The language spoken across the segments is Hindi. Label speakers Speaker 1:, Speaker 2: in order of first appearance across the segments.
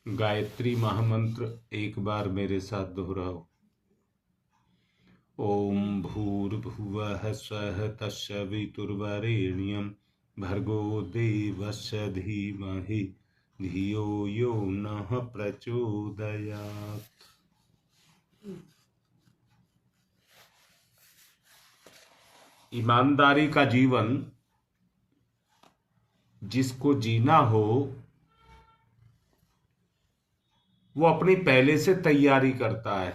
Speaker 1: गायत्री महामंत्र एक बार मेरे साथ दोहराओ। ओम भूर्भुवः स्वः तत्सवितुर्वरेण्यं भर्गो देवस्य धीमहि धियो यो नः प्रचोदयात्। ईमानदारी का जीवन जिसको जीना हो वो अपनी पहले से तैयारी करता है।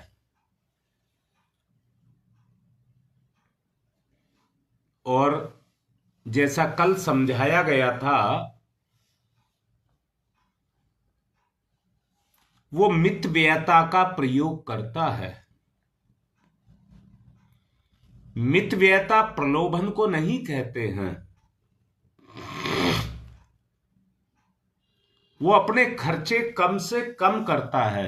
Speaker 1: और जैसा कल समझाया गया था, वो मितव्ययता का प्रयोग करता है। मितव्ययता प्रलोभन को नहीं कहते हैं। वो अपने खर्चे कम से कम करता है।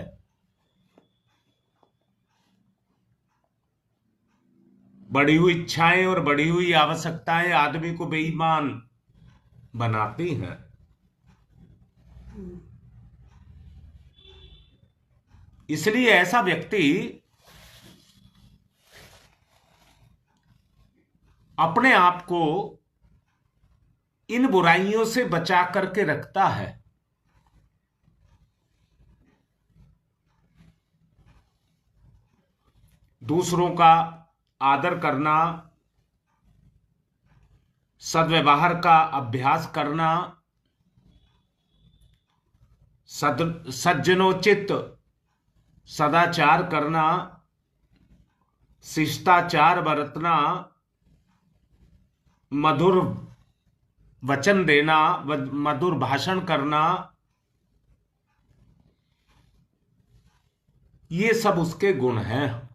Speaker 1: बढ़ी हुई इच्छाएं और बढ़ी हुई आवश्यकताएं आदमी को बेईमान बनाती हैं। इसलिए ऐसा व्यक्ति अपने आप को इन बुराइयों से बचा करके रखता है। दूसरों का आदर करना, सद्व्यवहार का अभ्यास करना, सज्जनोचित सदाचार करना, शिष्टाचार बरतना, मधुर वचन देना, मधुर भाषण करना, ये सब उसके गुण हैं।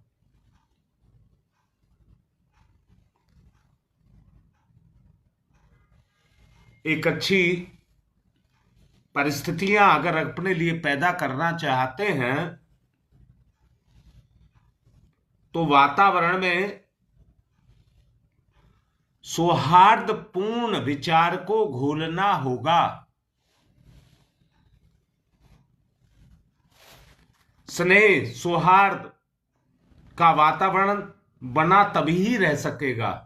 Speaker 1: एक अच्छी परिस्थितियां अगर अपने लिए पैदा करना चाहते हैं तो वातावरण में सौहार्दपूर्ण विचार को घोलना होगा। स्नेह सौहार्द का वातावरण बना तभी ही रह सकेगा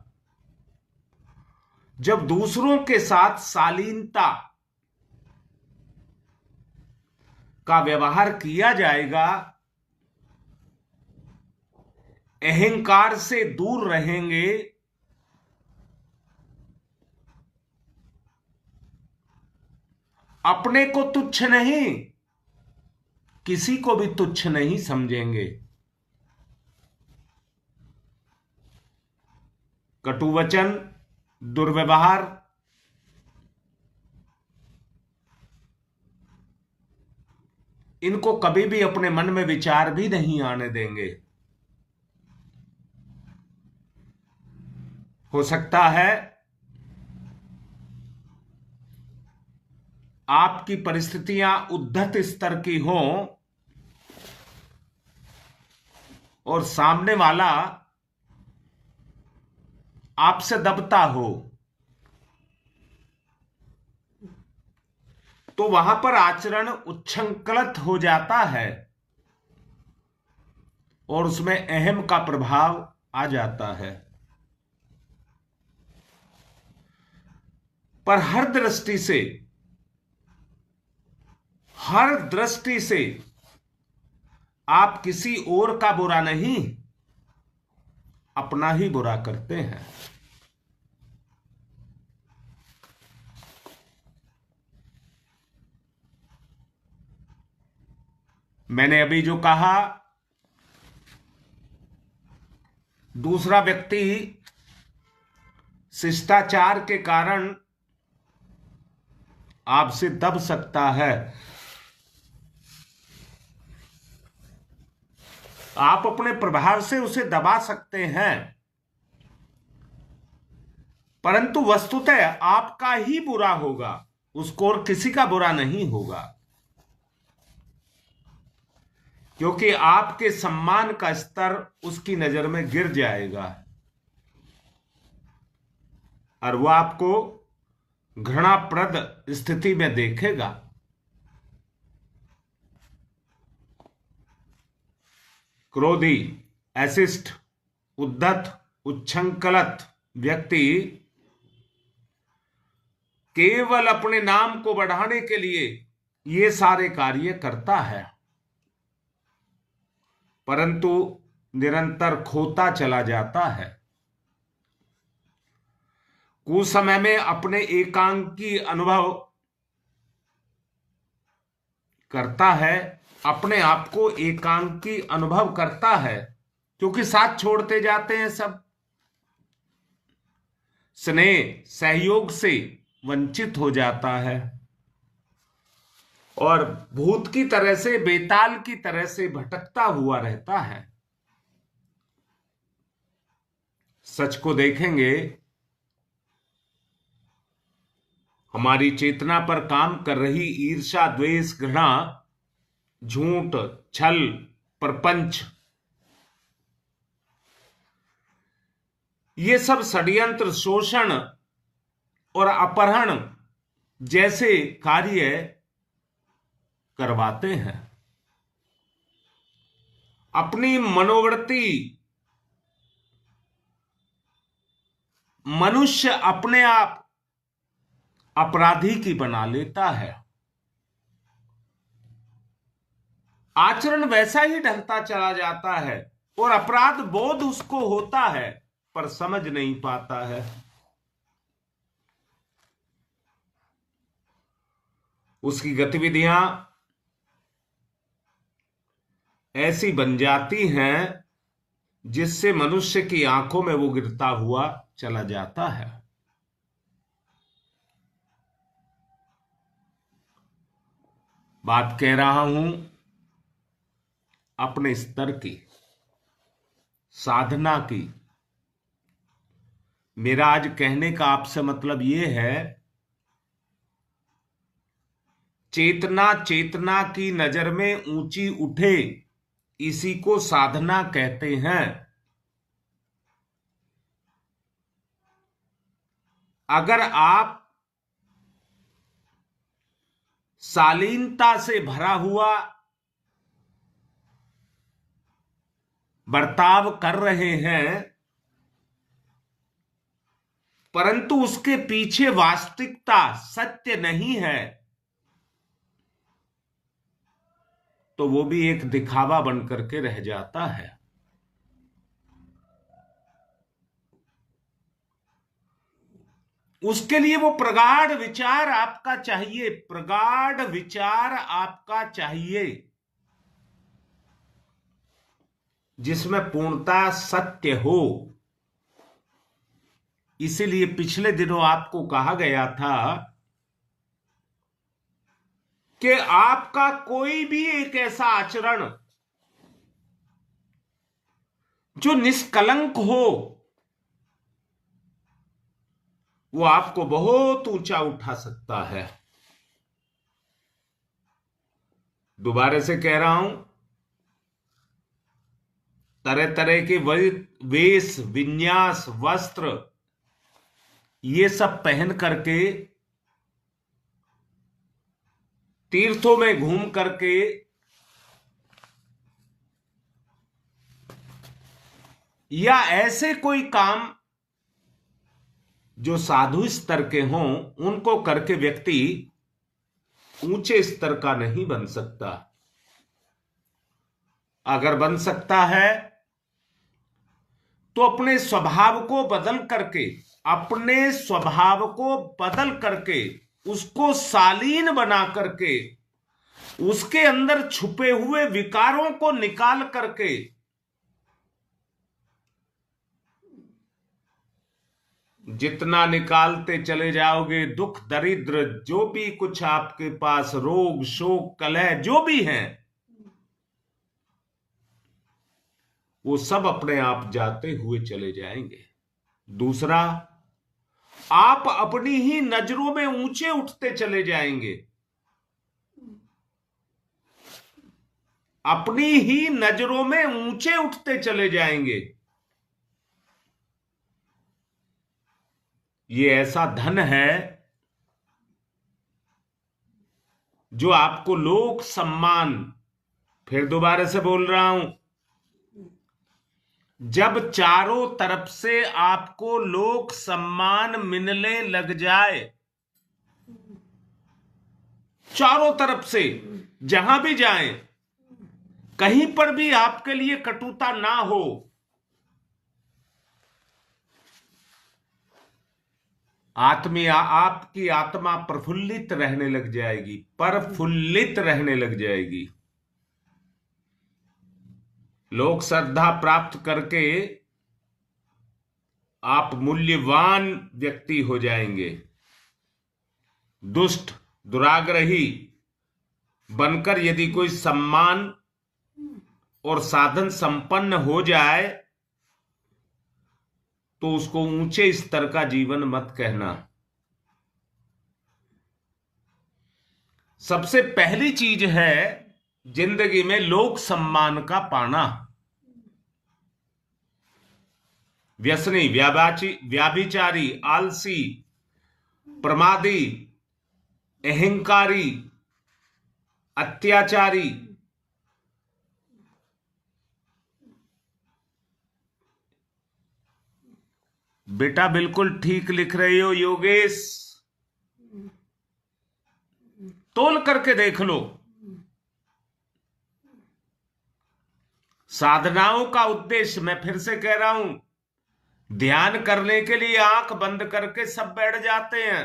Speaker 1: जब दूसरों के साथ शालीनता का व्यवहार किया जाएगा, अहंकार से दूर रहेंगे, अपने को तुच्छ नहीं, किसी को भी तुच्छ नहीं समझेंगे। कटुवचन, दुर्व्यवहार, इनको कभी भी अपने मन में विचार भी नहीं आने देंगे। हो सकता है आपकी परिस्थितियां उद्धत स्तर की हों और सामने वाला आपसे दबता हो, तो वहां पर आचरण उच्छृंखलित हो जाता है और उसमें अहम का प्रभाव आ जाता है। पर हर दृष्टि से आप किसी और का बुरा नहीं, अपना ही बुरा करते हैं। मैंने अभी जो कहा, दूसरा व्यक्ति शिष्टाचार के कारण आपसे दब सकता है। आप अपने प्रभाव से उसे दबा सकते हैं, परंतु वस्तुतः आपका ही बुरा होगा, उसको और किसी का बुरा नहीं होगा, क्योंकि आपके सम्मान का स्तर उसकी नजर में गिर जाएगा और वह आपको घृणाप्रद स्थिति में देखेगा। क्रोधी, एसिस्ट, उद्धत, उच्छृंखलित व्यक्ति केवल अपने नाम को बढ़ाने के लिए ये सारे कार्य करता है, परंतु निरंतर खोता चला जाता है। कुछ समय में अपने एकांकी अनुभव करता है, अपने आप को एकांकी अनुभव करता है, क्योंकि साथ छोड़ते जाते हैं सब। स्नेह सहयोग से वंचित हो जाता है और भूत की तरह से, बेताल की तरह से भटकता हुआ रहता है। सच को देखेंगे, हमारी चेतना पर काम कर रही ईर्ष्या, द्वेष, घृणा, झूठ, छल, प्रपंच, ये सब षड्यंत्र, शोषण और अपहरण जैसे कार्य करवाते हैं। अपनी मनोवृत्ति मनुष्य अपने आप अपराधी की बना लेता है। आचरण वैसा ही ढलता चला जाता है और अपराध बोध उसको होता है, पर समझ नहीं पाता है। उसकी गतिविधियां ऐसी बन जाती हैं जिससे मनुष्य की आंखों में वो गिरता हुआ चला जाता है। बात कह रहा हूं अपने स्तर की, साधना की। मेरा आज कहने का आपसे मतलब ये है, चेतना चेतना की नजर में ऊंची उठे, इसी को साधना कहते हैं। अगर आप शालीनता से भरा हुआ बर्ताव कर रहे हैं, परंतु उसके पीछे वास्तविकता सत्य नहीं है, तो वो भी एक दिखावा बन करके रह जाता है। उसके लिए वो प्रगाढ़ विचार आपका चाहिए, प्रगाढ़ विचार आपका चाहिए, जिसमें पूर्णता सत्य हो। इसीलिए पिछले दिनों आपको कहा गया था कि आपका कोई भी एक ऐसा आचरण जो निष्कलंक हो, वो आपको बहुत ऊंचा उठा सकता है। दोबारा से कह रहा हूं, तरह तरह के वेश, विन्यास, वस्त्र, ये सब पहन करके, तीर्थों में घूम करके, या ऐसे कोई काम जो साधु स्तर के हों, उनको करके व्यक्ति ऊंचे स्तर का नहीं बन सकता। अगर बन सकता है तो अपने स्वभाव को बदल करके, अपने स्वभाव को बदल करके, उसको शालीन बना करके, उसके अंदर छुपे हुए विकारों को निकाल करके जितना निकालते चले जाओगे, दुख, दरिद्र, जो भी कुछ आपके पास, रोग, शोक, कलह जो भी हैं, वो सब अपने आप जाते हुए चले जाएंगे। दूसरा, आप अपनी ही नजरों में ऊंचे उठते चले जाएंगे, अपनी ही नजरों में ऊंचे उठते चले जाएंगे। ये ऐसा धन है जो आपको लोक सम्मान, फिर दोबारा से बोल रहा हूं, जब चारों तरफ से आपको लोक सम्मान मिलने लग जाए, चारों तरफ से जहां भी जाएं, कहीं पर भी आपके लिए कटुता ना हो, आपकी आत्मा प्रफुल्लित रहने लग जाएगी, प्रफुल्लित रहने लग जाएगी। लोक श्रद्धा प्राप्त करके आप मूल्यवान व्यक्ति हो जाएंगे। दुष्ट दुराग्रही बनकर यदि कोई सम्मान और साधन संपन्न हो जाए तो उसको ऊंचे स्तर का जीवन मत कहना। सबसे पहली चीज है जिंदगी में लोक सम्मान का पाना। व्यसनी, व्याभिचारी, आलसी, प्रमादी, अहंकारी, अत्याचारी, बेटा बिल्कुल ठीक लिख रहे हो योगेश, तोल करके देख लो। साधनाओं का उद्देश्य, मैं फिर से कह रहा हूं, ध्यान करने के लिए आंख बंद करके सब बैठ जाते हैं,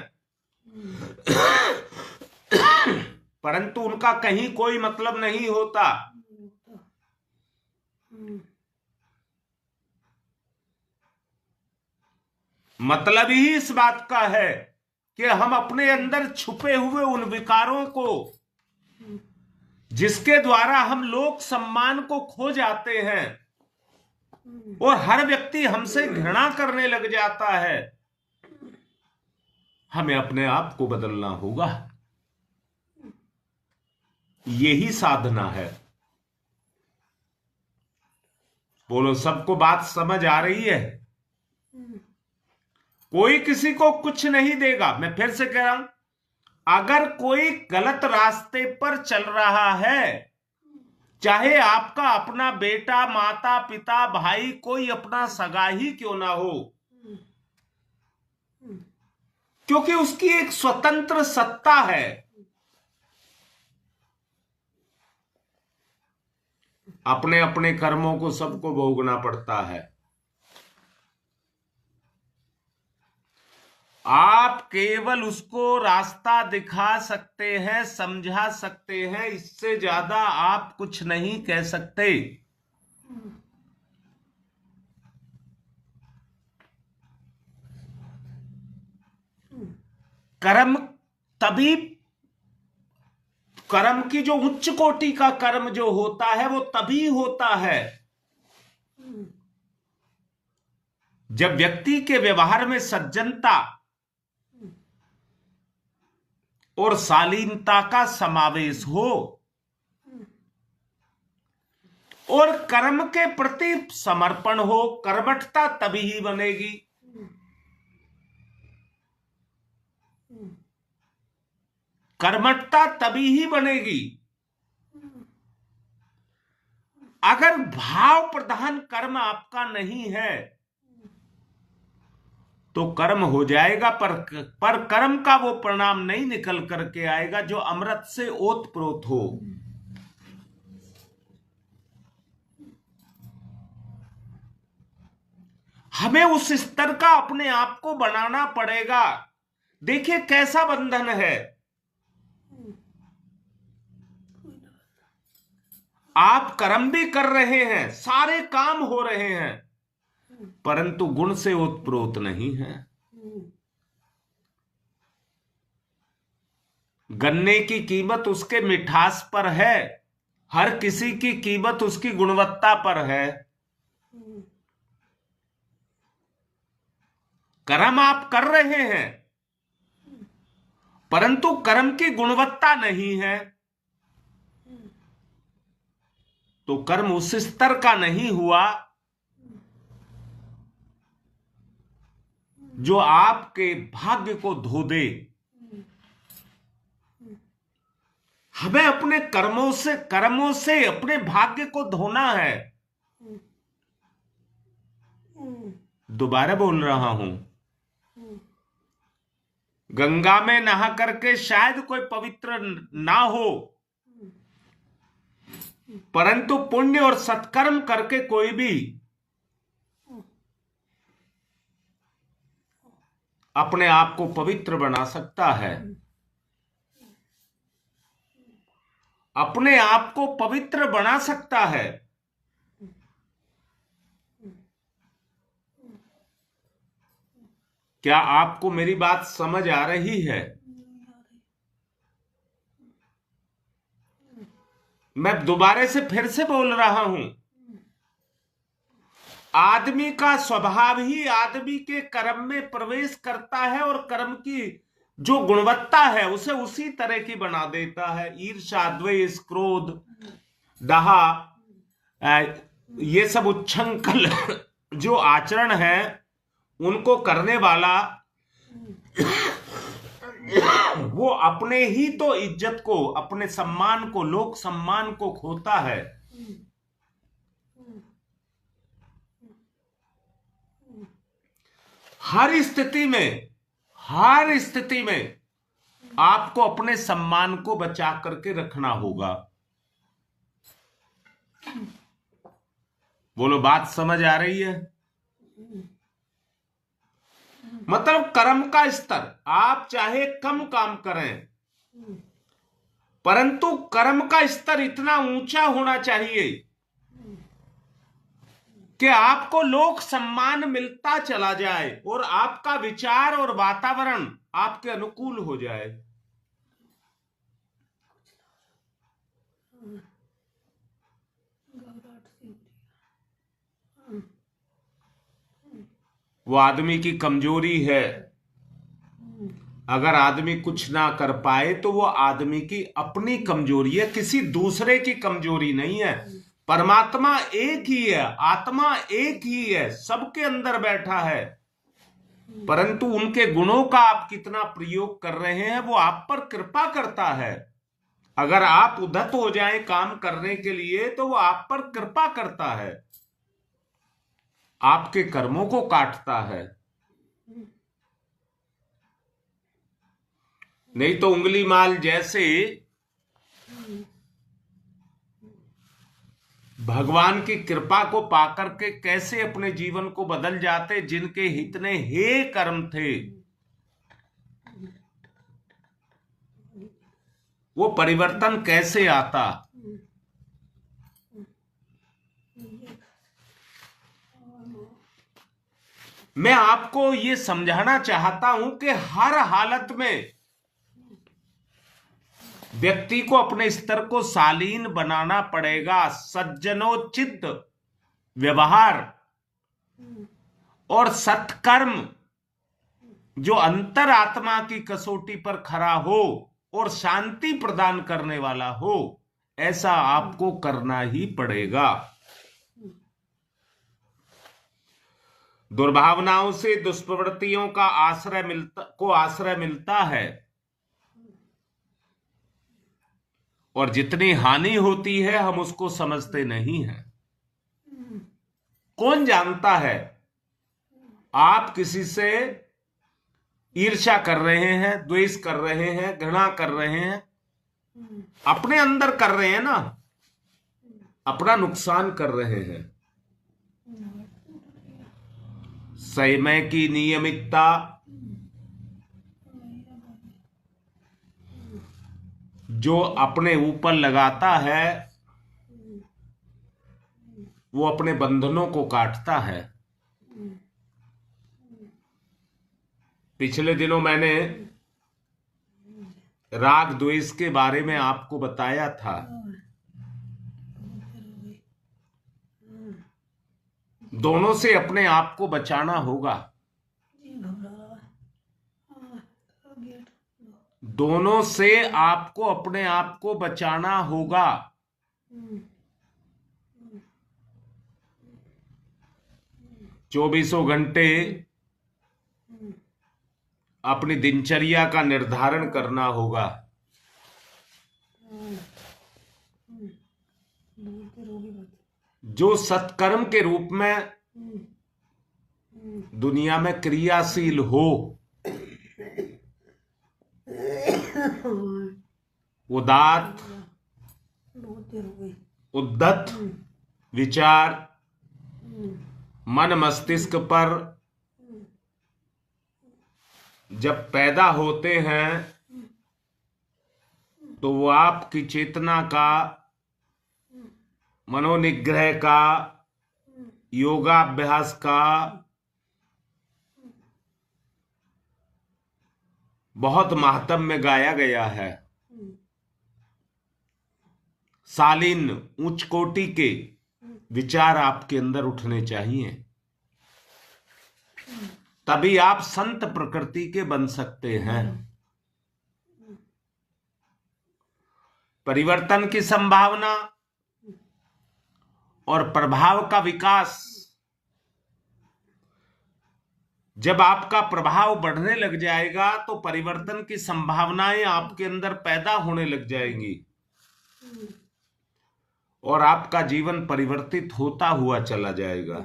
Speaker 1: परंतु उनका कहीं कोई मतलब नहीं होता। मतलब ही इस बात का है कि हम अपने अंदर छुपे हुए उन विकारों को, जिसके द्वारा हम लोक सम्मान को खो जाते हैं और हर व्यक्ति हमसे घृणा करने लग जाता है, हमें अपने आप को बदलना होगा। यही साधना है। बोलो, सबको बात समझ आ रही है? कोई किसी को कुछ नहीं देगा। मैं फिर से कह रहा हूं, अगर कोई गलत रास्ते पर चल रहा है, चाहे आपका अपना बेटा, माता पिता, भाई, कोई अपना सगा ही क्यों ना हो, क्योंकि उसकी एक स्वतंत्र सत्ता है। अपने अपने कर्मों को सबको भोगना पड़ता है। आप केवल उसको रास्ता दिखा सकते हैं, समझा सकते हैं, इससे ज्यादा आप कुछ नहीं कह सकते। कर्म तभी, कर्म की जो उच्च कोटि का कर्म जो होता है वो तभी होता है जब व्यक्ति के व्यवहार में सज्जनता और शालीनता का समावेश हो और कर्म के प्रति समर्पण हो। कर्मठता तभी ही बनेगी। कर्मठता तभी ही बनेगी। अगर भाव प्रधान कर्म आपका नहीं है तो कर्म हो जाएगा, पर कर्म का वो परिणाम नहीं निकल करके आएगा जो अमृत से ओतप्रोत हो। हमें उस स्तर का अपने आप को बनाना पड़ेगा। देखिए कैसा बंधन है। आप कर्म भी कर रहे हैं, सारे काम हो रहे हैं, परंतु गुण से ओतप्रोत नहीं है। गन्ने की कीमत उसके मिठास पर है, हर किसी की कीमत उसकी गुणवत्ता पर है। कर्म आप कर रहे हैं, परंतु कर्म की गुणवत्ता नहीं है, तो कर्म उस स्तर का नहीं हुआ जो आपके भाग्य को धो दे। हमें अपने कर्मों से अपने भाग्य को धोना है। दोबारा बोल रहा हूं, गंगा में नहा करके शायद कोई पवित्र ना हो, परंतु पुण्य और सत्कर्म करके कोई भी अपने आप को पवित्र बना सकता है, अपने आप को पवित्र बना सकता है। क्या आपको मेरी बात समझ आ रही है? मैं दोबारा से फिर से बोल रहा हूं, आदमी का स्वभाव ही आदमी के कर्म में प्रवेश करता है और कर्म की जो गुणवत्ता है उसे उसी तरह की बना देता है। ईर्ष्या, द्वेष, क्रोध, डाहा, ये सब उच्छृंखल जो आचरण है उनको करने वाला वो अपने ही तो इज्जत को, अपने सम्मान को, लोक सम्मान को खोता है। हर स्थिति में आपको अपने सम्मान को बचा करके रखना होगा। बोलो, बात समझ आ रही है? मतलब कर्म का स्तर आप चाहे कम काम करें, परंतु कर्म का स्तर इतना ऊंचा होना चाहिए कि आपको लोक सम्मान मिलता चला जाए और आपका विचार और वातावरण आपके अनुकूल हो जाए। वो आदमी की कमजोरी है। अगर आदमी कुछ ना कर पाए तो वो आदमी की अपनी कमजोरी है, किसी दूसरे की कमजोरी नहीं है। परमात्मा एक ही है, आत्मा एक ही है, सबके अंदर बैठा है, परंतु उनके गुणों का आप कितना प्रयोग कर रहे हैं वो आप पर कृपा करता है। अगर आप उद्धत हो जाएं काम करने के लिए तो वो आप पर कृपा करता है, आपके कर्मों को काटता है। नहीं तो उंगली माल जैसे भगवान की कृपा को पाकर के कैसे अपने जीवन को बदल जाते, जिनके इतने हे कर्म थे वो परिवर्तन कैसे आता। मैं आपको ये समझाना चाहता हूं कि हर हालत में व्यक्ति को अपने स्तर को शालीन बनाना पड़ेगा। सज्जनोचित व्यवहार और सत्कर्म जो अंतरात्मा की कसौटी पर खरा हो और शांति प्रदान करने वाला हो, ऐसा आपको करना ही पड़ेगा। दुर्भावनाओं से, दुष्प्रवृत्तियों का आश्रय मिलता है और जितनी हानि होती है हम उसको समझते नहीं हैं। कौन जानता है आप किसी से ईर्ष्या कर रहे हैं, द्वेष कर रहे हैं, घृणा कर रहे हैं, अपने अंदर कर रहे हैं ना, अपना नुकसान कर रहे हैं। समय की नियमितता, जो अपने ऊपर लगाता है वो अपने बंधनों को काटता है। पिछले दिनों मैंने राग द्वेष के बारे में आपको बताया था। दोनों से अपने आप को बचाना होगा, दोनों से आपको अपने आप को बचाना होगा। चौबीसों घंटे अपनी दिनचर्या का निर्धारण करना होगा। जो सत्कर्म के रूप में दुनिया में क्रियाशील हो, उदात्त, उद्धत विचार मन मस्तिष्क पर जब पैदा होते हैं तो वो आपकी चेतना का, मनोनिग्रह का, योगाभ्यास का बहुत महात्म्य में गाया गया है। शालीन उच्च कोटि के विचार आपके अंदर उठने चाहिए, तभी आप संत प्रकृति के बन सकते हैं। परिवर्तन की संभावना और प्रभाव का विकास, जब आपका प्रभाव बढ़ने लग जाएगा तो परिवर्तन की संभावनाएं आपके अंदर पैदा होने लग जाएंगी और आपका जीवन परिवर्तित होता हुआ चला जाएगा।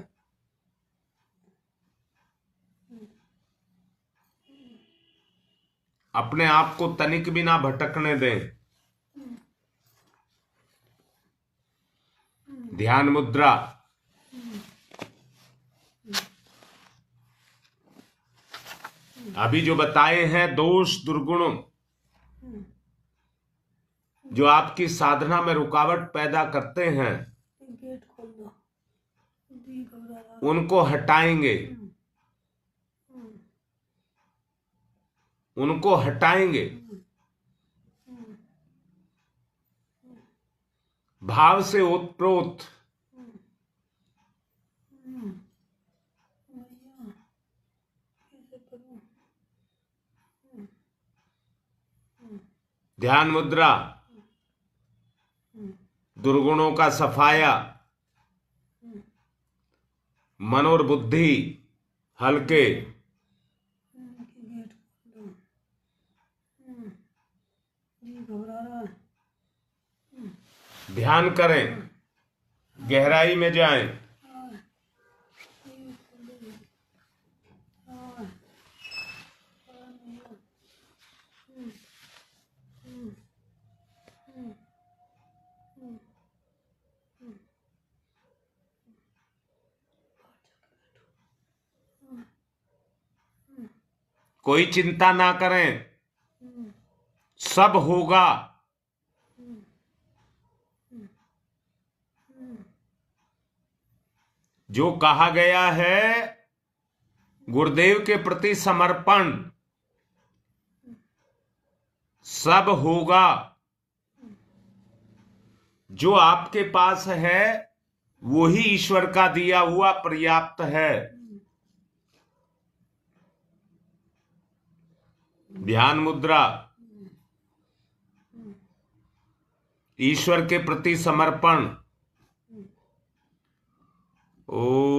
Speaker 1: अपने आप को तनिक भी ना भटकने दें। ध्यान मुद्रा। अभी जो बताए हैं दोष दुर्गुणों जो आपकी साधना में रुकावट पैदा करते हैं, उनको हटाएंगे, उनको हटाएंगे। भाव से ओतप्रोत ध्यान मुद्रा। दुर्गुणों का सफाया, मन और बुद्धि हल्के। ध्यान करें, गहराई में जाएं। कोई चिंता ना करें, सब होगा। जो कहा गया है गुरुदेव के प्रति समर्पण, सब होगा। जो आपके पास है वही ईश्वर का दिया हुआ पर्याप्त है। ध्यान मुद्रा। ईश्वर के प्रति समर्पण। ओ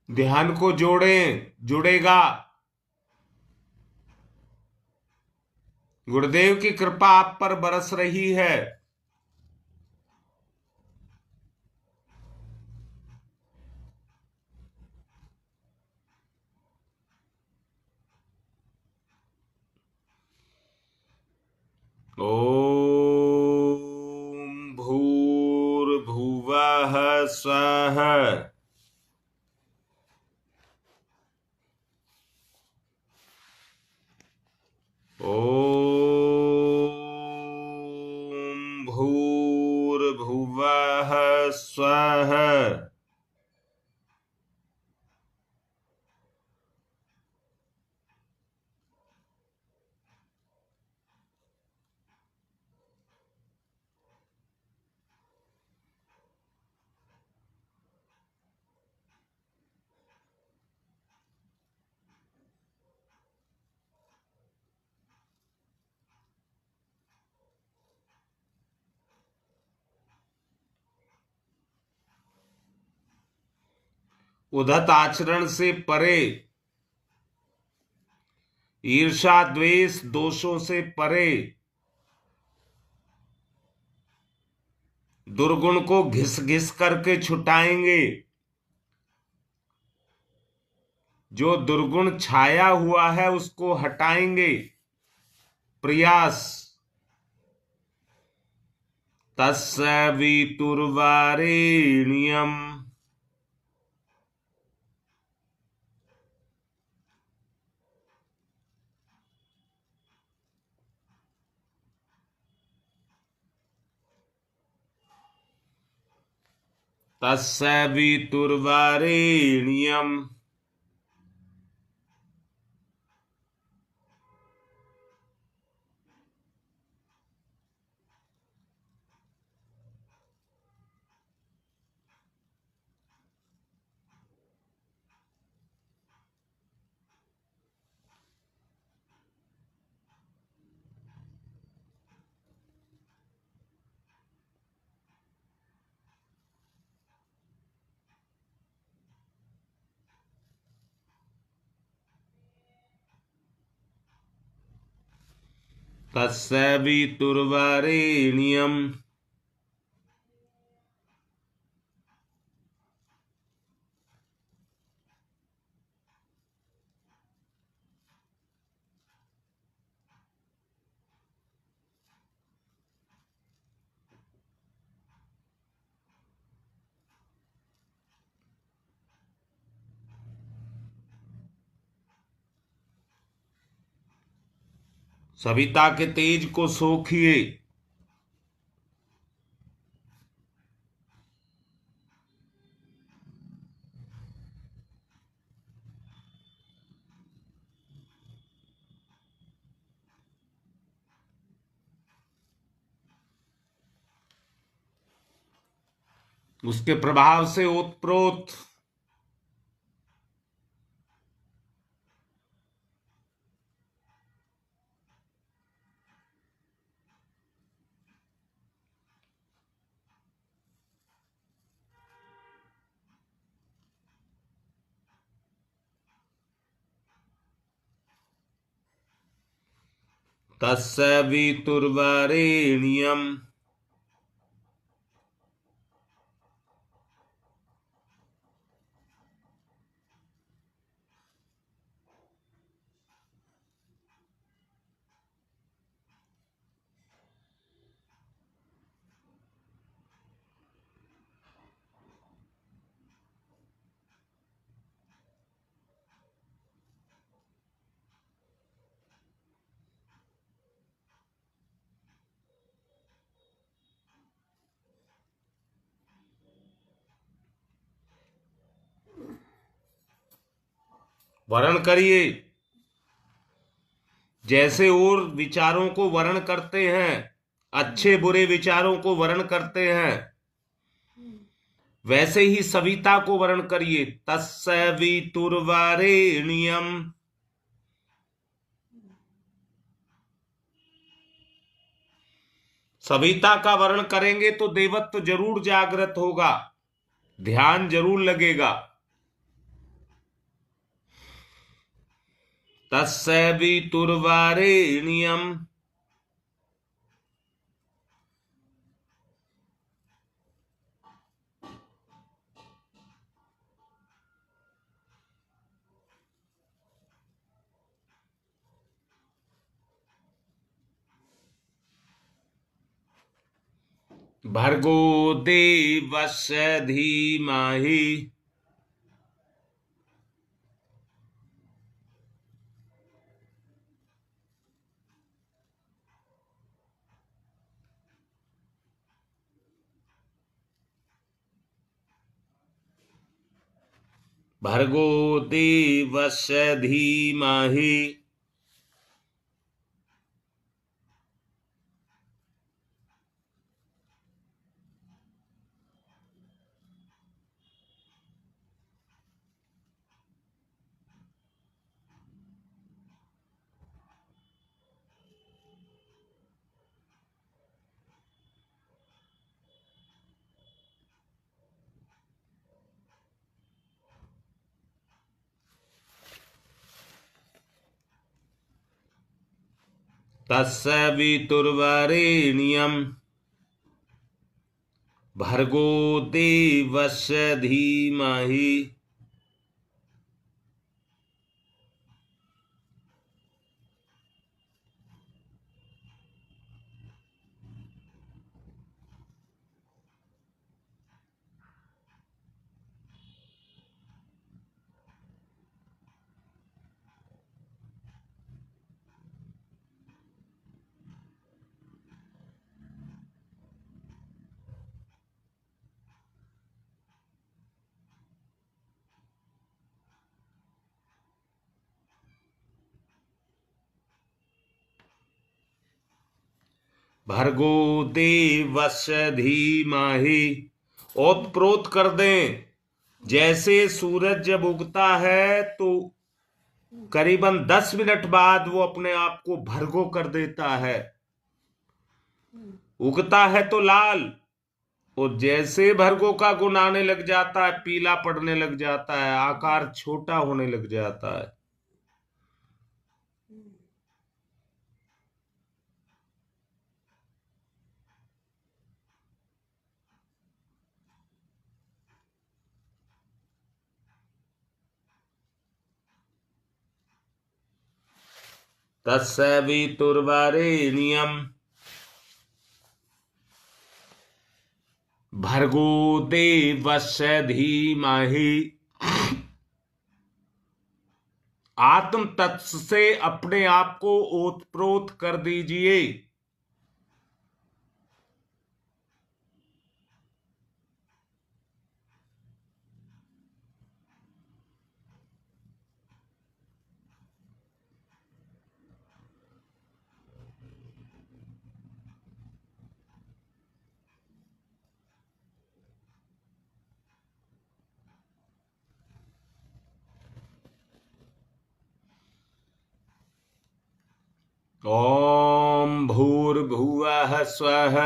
Speaker 1: ध्यान को जोड़ें, जुड़ेगा। गुरुदेव की कृपा आप पर बरस रही है। ओम भूर्भुवः स्वः। ओम भूर्भुवः स्वः। उद्धत आचरण से परे, ईर्ष्या द्वेष दोषों से परे, दुर्गुण को घिस घिस करके छुटाएंगे। जो दुर्गुण छाया हुआ है उसको हटाएंगे। प्रयास। तस्य वितुर्वरेण्यम्। तस्य वितुर्वरेण्यम्। तस्य वितुर्वरेण्यम्। सविता के तेज को सोखिए। उसके प्रभाव से ओतप्रोत तस्य वितुर्वरेण्यम्। वर्ण करिए। जैसे और विचारों को वर्ण करते हैं, अच्छे बुरे विचारों को वर्ण करते हैं, वैसे ही सविता को वर्ण करिए। तस्य वितुर्वरेण्यम्। सविता का वर्ण करेंगे तो देवत्व जरूर जागृत होगा, ध्यान जरूर लगेगा। तस्य वितुर्वरेण्यम्। भर्गो देवस्य धीमहि भर्गो देवस्य धीमहि तस्य वितुर्वरेण्यं भर्गो देवस्य धीमहि भर्गो देवस्य धीमहि। ओतप्रोत कर दें। जैसे सूरज जब उगता है तो करीबन 10 मिनट बाद वो अपने आप को भर्गो कर देता है। उगता है तो लाल, और जैसे भर्गो का गुण आने लग जाता है पीला पड़ने लग जाता है, आकार छोटा होने लग जाता है। तस्य वितुर्वरेण्यं भर्गो देवस्य धीमहि। आत्म तत्व से अपने आप को ओतप्रोत कर दीजिए। ओम भूर्भुवः स्वः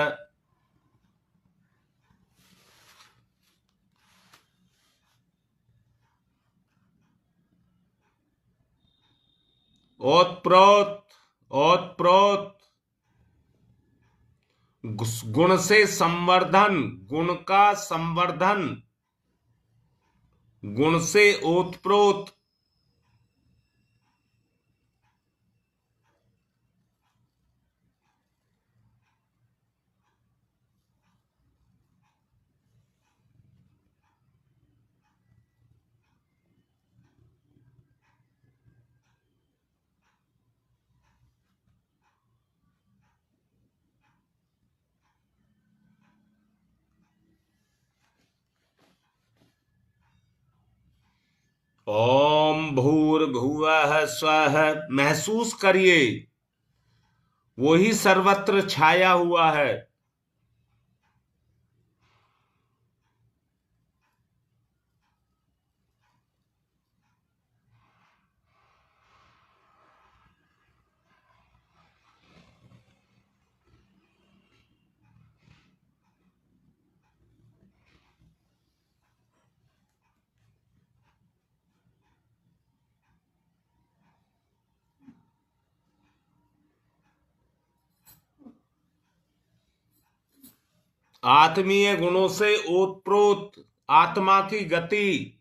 Speaker 1: ओतप्रोत ओतप्रोत। गुण से संवर्धन, गुण का संवर्धन, गुण से ओतप्रोत। ओम भूर्भुवः स्वः। महसूस करिए वही सर्वत्र छाया हुआ है। आत्मीय गुणों से ओतप्रोत आत्मा की गति,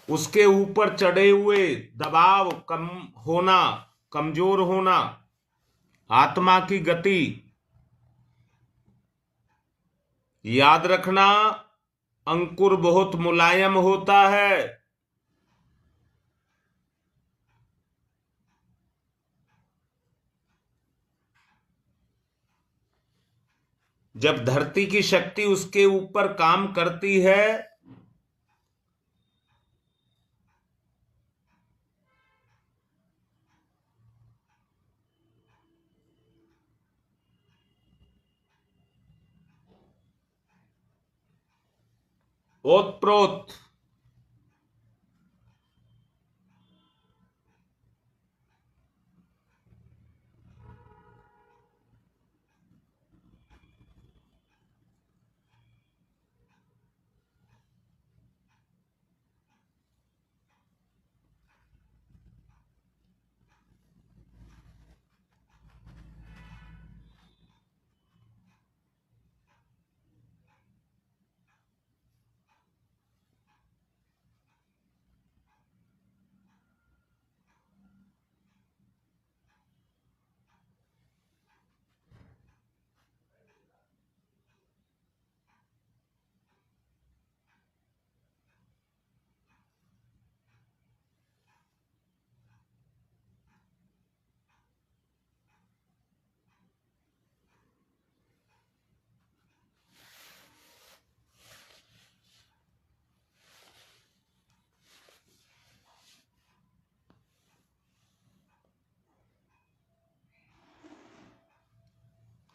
Speaker 1: उसके ऊपर चढ़े हुए दबाव कम होना, कमजोर होना, आत्मा की गति। याद रखना, अंकुर बहुत मुलायम होता है। जब धरती की शक्ति उसके ऊपर काम करती है ओतप्रोत,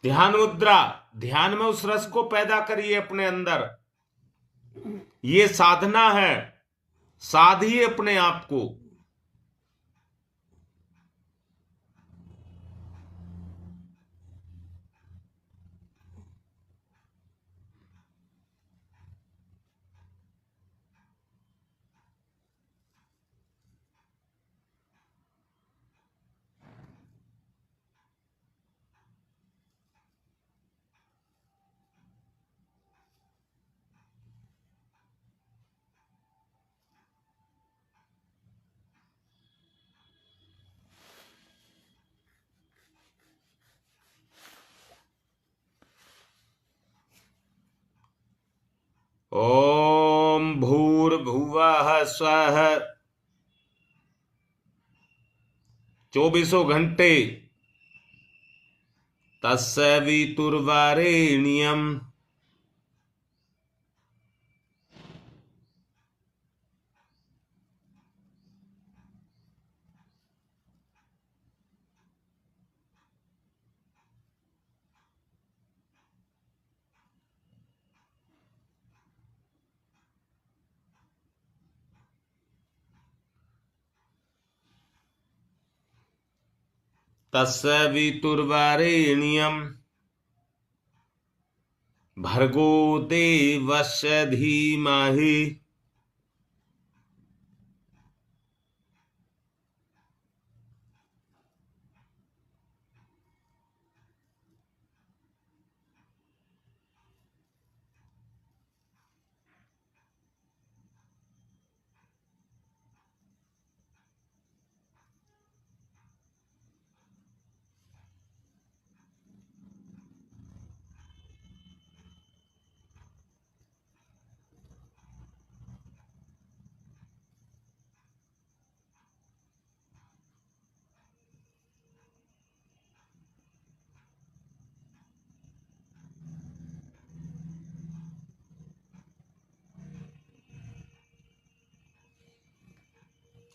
Speaker 1: ध्यान मुद्रा, ध्यान में उस रस को पैदा करिए अपने अंदर। ये साधना है, साधिए अपने आप को। ओम भूर्भुवः स्वः। 24 घंटे तत्सवितुर्वरेण्यम् तत्सवितुर्वरेण्यम् भर्गो देवस्य धीमहि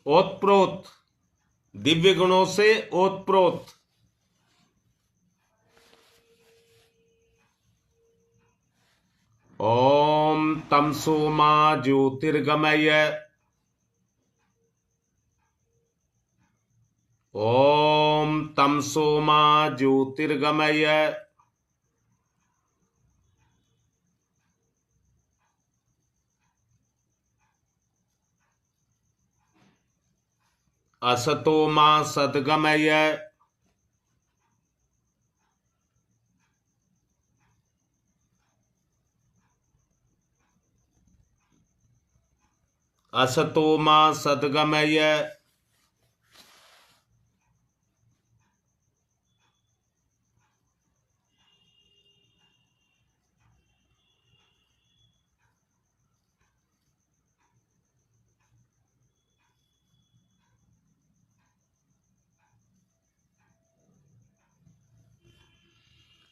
Speaker 1: ओतप्रोत, दिव्य गुणों से ओतप्रोत। ओम तमसो मा ज्योतिर्गमय। ओम तमसो मा ज्योतिर्गमय। असतो मा सद्गमय। असतो मा सद्गमय।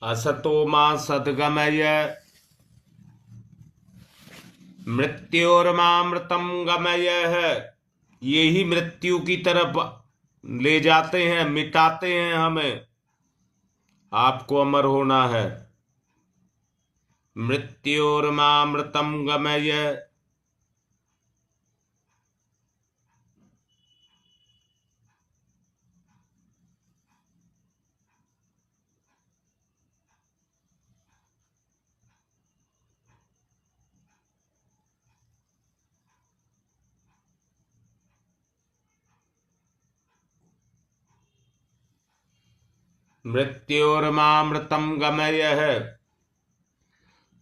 Speaker 1: असतो मा सद्गमय मृत्योर्मामृतम गमय। ये ही मृत्यु की तरफ ले जाते हैं, मिटाते हैं हमें। आपको अमर होना है। मृत्योर्मामृतम गमय। मृत्योर्मामृतम गमय।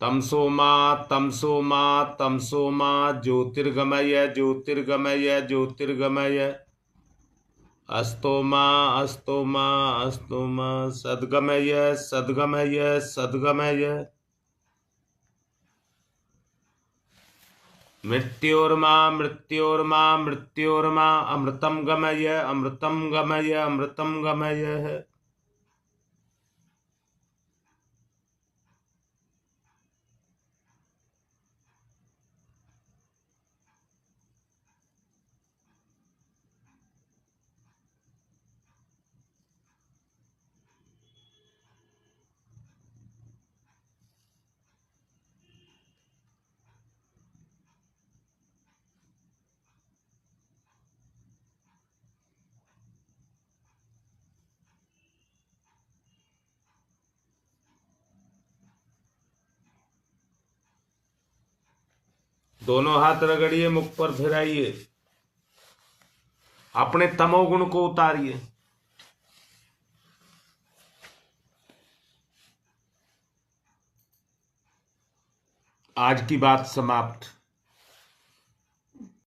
Speaker 1: तमसो मा तमसो मा तमसो मा ज्योतिर्गमय ज्योतिर्गमय ज्योतिर्गमय। अस्तो मा अस्तो मा अस्तो मा सद्गमय सद्गमय सद्गमय। मृत्योर्मा मृत्योर्मा मृत्योर्मा अमृतम गमय अमृतम गमय अमृतम गमय। दोनों हाथ रगड़िए, मुख पर फिराइए, अपने तमोगुण को उतारिए। आज की बात समाप्त।